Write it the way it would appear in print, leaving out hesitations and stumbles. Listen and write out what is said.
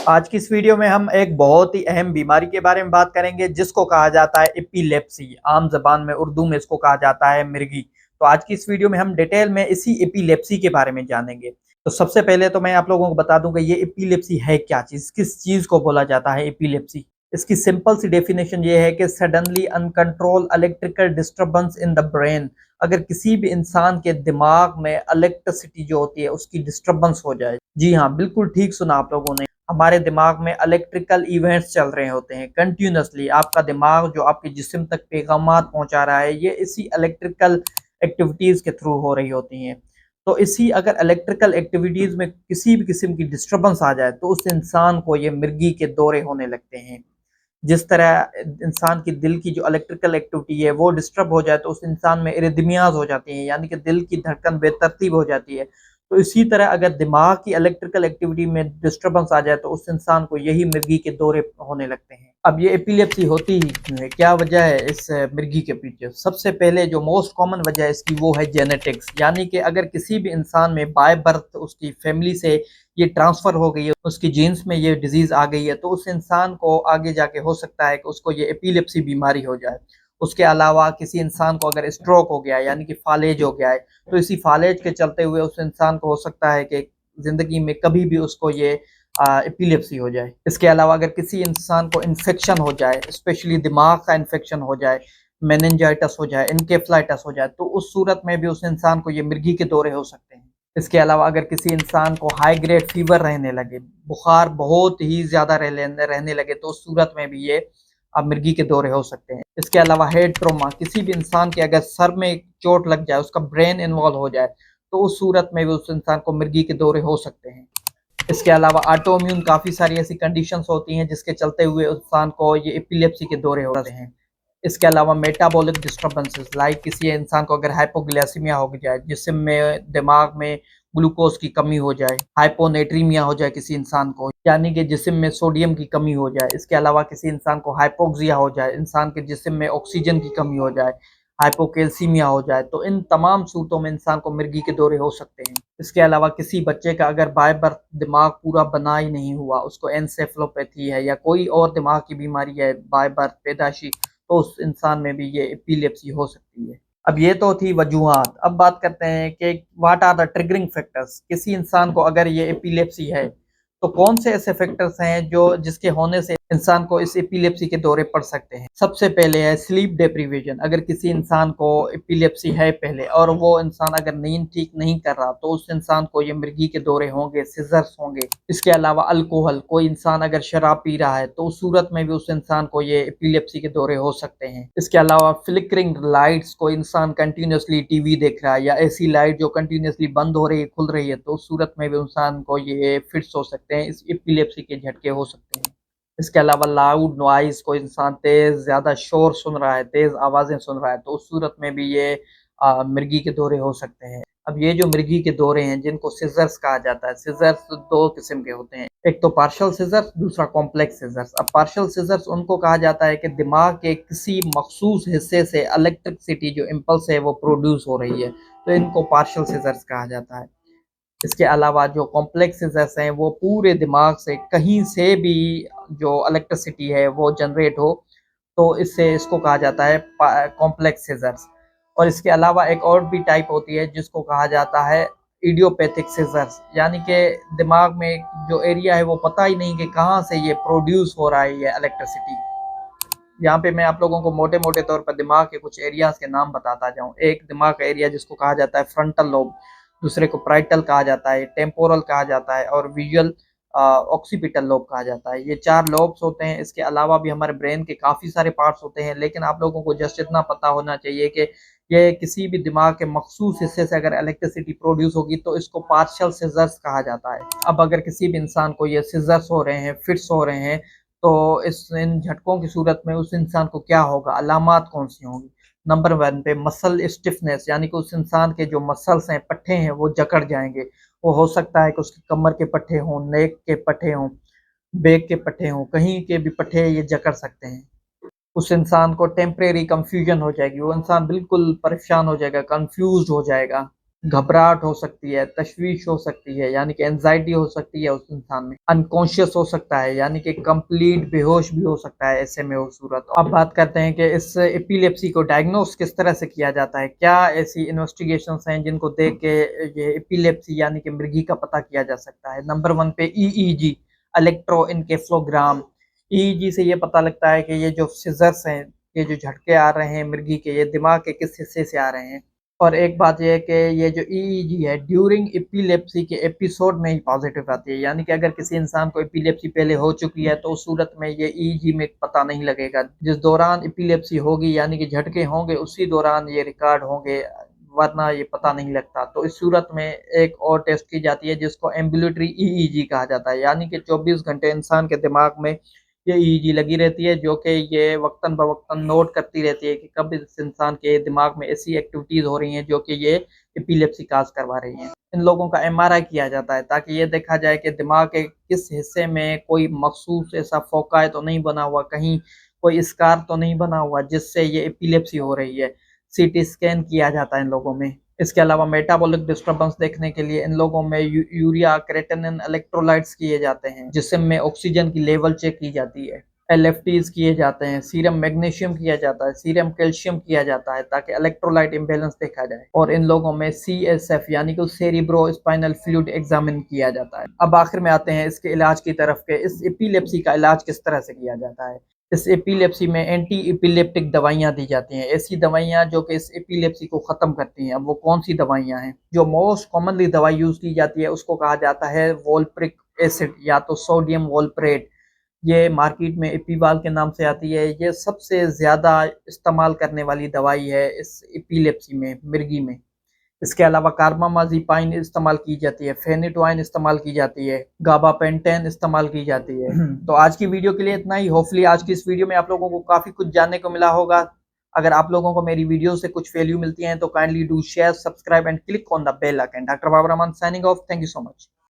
आज की इस वीडियो में हम एक बहुत ही अहम बीमारी के बारे में बात करेंगे जिसको कहा जाता है एपिलेप्सी। आम जबान में उर्दू में इसको कहा जाता है मिर्गी। तो आज की इस वीडियो में हम डिटेल में इसी एपिलेप्सी के बारे में जानेंगे। तो सबसे पहले तो मैं आप लोगों को बता दूं कि ये एपिलेप्सी है क्या चीज, किस चीज को बोला जाता है एपिलेप्सी। इसकी सिंपल सी डेफिनेशन ये है कि suddenly uncontrol electrical disturbance in the brain. अगर किसी भी इंसान के दिमाग में इलेक्ट्रिसिटी जो होती है उसकी डिस्टर्बेंस हो जाए। जी हाँ, बिल्कुल ठीक सुना आप लोगों ने। हमारे दिमाग में इलेक्ट्रिकल इवेंट्स चल रहे होते हैं कंटिन्यूसली। आपका दिमाग जो आपके जिस्म तक पैगामात पहुंचा रहा है ये इसी इलेक्ट्रिकल एक्टिविटीज के थ्रू हो रही होती हैं। तो इसी अगर इलेक्ट्रिकल एक्टिविटीज में किसी भी किस्म की डिस्टर्बेंस आ जाए तो उस इंसान को ये मिर्गी के दौरे होने लगते हैं। जिस तरह इंसान की दिल की जो इलेक्ट्रिकल एक्टिविटी है वो डिस्टर्ब हो जाए तो उस इंसान में इरिदमियाज हो जाती हैं, यानी कि दिल की धड़कन बेतरतीब हो जाती है। तो इसी तरह अगर दिमाग की इलेक्ट्रिकल एक्टिविटी में डिस्टर्बेंस आ जाए तो उस इंसान को यही मिर्गी के दौरे होने लगते हैं। अब ये एपिलेप्सी होती ही क्यों है, क्या वजह है इस मिर्गी के पीछे? सबसे पहले जो मोस्ट कॉमन वजह है इसकी वो है जेनेटिक्स, यानी कि अगर किसी भी इंसान में बाय बर्थ उसकी फैमिली से ये ट्रांसफर हो गई है, उसकी जीन्स में ये डिजीज आ गई है, तो उस इंसान को आगे जाके हो सकता है कि उसको ये एपिलेप्सी बीमारी हो जाए। उसके अलावा किसी इंसान को अगर स्ट्रोक हो गया यानी कि फालेज हो गया है तो इसी फालेज के चलते हुए उस इंसान को हो सकता है कि जिंदगी में कभी भी उसको ये एपिलेप्सी हो जाए। इसके अलावा अगर किसी इंसान को इन्फेक्शन हो जाए, स्पेशली दिमाग का इन्फेक्शन हो जाए, मेनिंजाइटिस हो जाए, इनकेफ्लाइटिस हो जाए, तो उस सूरत में भी उस इंसान को ये मिर्गी के दौरे हो सकते हैं। इसके अलावा अगर किसी इंसान को हाई ग्रेड फीवर रहने लगे, बुखार बहुत ही ज्यादा रहने लगे, तो उस सूरत में भी ये अब मिर्गी के दौरे हो सकते हैं। इसके अलावा हेड ट्रोमा, किसी भी इंसान के अगर सर में चोट लग जाए, उसका ब्रेन इन्वॉल्व हो जाए, तो उस सूरत में भी उस इंसान को मिर्गी के दौरे हो सकते हैं। इसके अलावा ऑटोइम्यून काफी सारी ऐसी कंडीशंस होती हैं जिसके चलते हुए इंसान को ये एपिलेप्सी के दौरे होते हैं। इसके अलावा मेटाबॉलिक डिस्टर्बेंसेस, लाइक किसी इंसान को अगर हाइपोग्लाइसीमिया हो जाए, जिसम में दिमाग में ग्लूकोज की कमी हो जाए, हाइपोनेट्रीमिया हो जाए किसी इंसान को, यानी कि जिस्म में सोडियम की कमी हो जाए। इसके अलावा किसी इंसान को हाइपोक्सिया हो जाए, इंसान के जिस्म में ऑक्सीजन की कमी हो जाए, हाइपोकैल्सीमिया हो जाए, तो इन तमाम सूरतों में इंसान को मिर्गी के दौरे हो सकते हैं। इसके अलावा किसी बच्चे का अगर बाय बर्थ दिमाग पूरा बना ही नहीं हुआ, उसको एनसेफेलोपैथी है या कोई और दिमाग की बीमारी है बाय बर्थ पैदाशी, तो उस इंसान में भी ये एपिलेप्सी हो सकती है। अब ये तो थी वजूहात। अब बात करते हैं कि what are the triggering factors. किसी इंसान को अगर ये एपिलेप्सी है तो कौन से ऐसे फैक्टर्स हैं जो जिसके होने से इंसान को इस एपिलेप्सी के दौरे पड़ सकते हैं? सबसे पहले है स्लीप डेप्रीवेशन। अगर किसी इंसान को एपिलेप्सी है पहले और वो इंसान अगर नींद ठीक नहीं कर रहा तो उस इंसान को ये मिर्गी के दौरे होंगे, सीजर्स होंगे। इसके अलावा अल्कोहल, कोई इंसान अगर शराब पी रहा है तो उस सूरत में भी उस इंसान को ये एपिलेप्सी के दौरे हो सकते हैं। इसके अलावा फ्लिकरिंग लाइट्स, कोई इंसान कंटिन्यूसली टीवी देख रहा है या ऐसी लाइट जो कंटिन्यूसली बंद हो रही है खुल रही है, तो उस सूरत में भी इंसान को ये फिट्स हो सकते हैं, इस एपिलेप्सी के झटके हो सकते हैं। इसके अलावा लाउड नॉइज, कोई इंसान तेज ज्यादा शोर सुन रहा है, तेज आवाजें सुन रहा है, तो उस सूरत में भी ये मिर्गी के दौरे हो सकते हैं। अब ये जो मिर्गी के दौरे हैं जिनको सिजर्स कहा जाता है, सिजर्स दो किस्म के होते हैं, एक तो पार्शियल सिजर्स, दूसरा कॉम्प्लेक्स सिजर्स। अब पार्शियल सिजर्स उनको कहा जाता है कि दिमाग के किसी मखसूस हिस्से से इलेक्ट्रिसिटी जो इम्पल्स है वो प्रोड्यूस हो रही है, तो इनको पार्शियल सिजर्स कहा जाता है। इसके अलावा जो कॉम्प्लेक्स सीजर्स हैं वो पूरे दिमाग से कहीं से भी जो इलेक्ट्रिसिटी है वो जनरेट हो, तो इससे इसको कहा जाता है कॉम्प्लेक्स सीजर्स। और इसके अलावा एक और भी टाइप होती है जिसको कहा जाता है इडियोपैथिक सीजर्स, यानी कि दिमाग में जो एरिया है वो पता ही नहीं कि कहाँ से ये प्रोड्यूस हो रहा है ये इलेक्ट्रिसिटी। यहाँ पे मैं आप लोगों को मोटे मोटे तौर पर दिमाग के कुछ एरियाज के नाम बताता जाऊँ। एक दिमाग का एरिया जिसको कहा जाता है फ्रंटल लोब, दूसरे को प्राइटल कहा जाता है, टेम्पोरल कहा जाता है और विजुअल ऑक्सीपिटल लोब कहा जाता है। ये चार लोब्स होते हैं। इसके अलावा भी हमारे ब्रेन के काफ़ी सारे पार्ट्स होते हैं, लेकिन आप लोगों को जस्ट इतना पता होना चाहिए कि ये किसी भी दिमाग के मखसूस हिस्से से अगर इलेक्ट्रिसिटी प्रोड्यूस होगी तो इसको पार्शियल सिजर्स कहा जाता है। अब अगर किसी भी इंसान को ये सिजर्स हो रहे हैं, फिट्स हो रहे हैं, तो इस इन झटकों की सूरत में उस इंसान को क्या होगा, अलामात कौन सी होंगी? नंबर वन पे मसल स्टिफनेस, यानी कि उस इंसान के जो मसल्स हैं, पट्टे हैं, वो जकड़ जाएंगे। वो हो सकता है कि उसकी कमर के पट्टे हों, नेक के पट्टे हों, बैक के पट्टे हों, कहीं के भी पट्टे ये जकड़ सकते हैं। उस इंसान को टेम्परेरी कंफ्यूजन हो जाएगी, वो इंसान बिल्कुल परेशान हो जाएगा, कंफ्यूज हो जाएगा। घबराहट हो सकती है, तशवीश हो सकती है यानी कि एंजाइटी हो सकती है उस इंसान में, अनकॉन्शियस हो सकता है यानी कि कंप्लीट बेहोश भी हो सकता है ऐसे में वो सूरत। अब बात करते हैं कि इस एपिलेप्सी को डायग्नोस किस तरह से किया जाता है, क्या ऐसी इन्वेस्टिगेशंस हैं जिनको देख के ये एपिलेप्सी यानी कि मृगी का पता किया जा सकता है। नंबर 1 पे ईईजी, इलेक्ट्रोएन्केफेलोग्राम। ईईजी से ये पता लगता है कि ये जो सिजर्स हैं, ये जो झटके आ रहे हैं मृगी के, ये दिमाग के किस हिस्से से आ रहे हैं। और एक बात ये है कि ये जो ईईजी है ड्यूरिंग एपिलेप्सी के एपिसोड में ही पॉजिटिव आती है, यानी कि अगर किसी इंसान को एपिलेप्सी पहले हो चुकी है तो उस सूरत में ये ईईजी में पता नहीं लगेगा। जिस दौरान एपिलेप्सी होगी यानी कि झटके होंगे उसी दौरान ये रिकॉर्ड होंगे, वरना ये पता नहीं लगता। तो इस सूरत में एक और टेस्ट की जाती है जिसको एम्बुलेटरी ईईजी कहा जाता है, यानी कि 24 घंटे इंसान के दिमाग में ये ईईजी लगी रहती है, जो कि ये वक्तन बवक्तन नोट करती रहती है कि कब इस इंसान के दिमाग में ऐसी एक्टिविटीज हो रही हैं जो कि ये एपिलेप्सी काज करवा रही हैं। इन लोगों का एमआरआई किया जाता है ताकि ये देखा जाए कि दिमाग के किस हिस्से में कोई मखसूस ऐसा फोका तो नहीं बना हुआ, कहीं कोई स्कार तो नहीं बना हुआ जिससे ये एपिलेप्सी हो रही है। सीटी स्कैन किया जाता है इन लोगों में। इसके अलावा मेटाबॉलिक डिस्टर्बेंस देखने के लिए इन लोगों में यूरिया, क्रेटिनिन, इलेक्ट्रोलाइट्स किए जाते हैं, जिसम में ऑक्सीजन की लेवल चेक की जाती है। एलएफटीज किए जाते हैं, सीरम मैग्नीशियम किया जाता है, सीरम कैल्शियम किया जाता है ताकि इलेक्ट्रोलाइट इम्बेलेंस देखा जाए। और इन लोगों में सीएसएफ यानी कि सेरिब्रो स्पाइनल फ्लूइड एग्जामिन किया जाता है। अब आखिर में आते हैं इसके इलाज की तरफ के, इस एपिलेप्सी का इलाज किस तरह से किया जाता है। इस एपिलेप्सी में एंटी एपिलेप्टिक दवाइयाँ दी जाती हैं, ऐसी दवाइयाँ जो कि इस एपिलेप्सी को ख़त्म करती हैं। अब वो कौन सी दवाइयाँ हैं? जो मोस्ट कॉमनली दवाई यूज़ की जाती है उसको कहा जाता है वोल्प्रिक एसिड या तो सोडियम वोल्प्रेट। ये मार्केट में एपीवाल के नाम से आती है। ये सबसे ज़्यादा इस्तेमाल करने वाली दवाई है इस एपिलेप्सी में, मिर्गी में। इसके अलावा कार्बामाज़ेपाइन इस्तेमाल की जाती है, फेनिटोइन इस्तेमाल की जाती है, गाबापेंटेन इस्तेमाल की जाती है। तो आज की वीडियो के लिए इतना ही। होपफुली आज की इस वीडियो में आप लोगों को काफ़ी कुछ जानने को मिला होगा। अगर आप लोगों को मेरी वीडियो से कुछ वैल्यू मिलती है तो kindly do share, subscribe and click on the bell icon. Doctor Baba Rahman signing off. Thank you so much.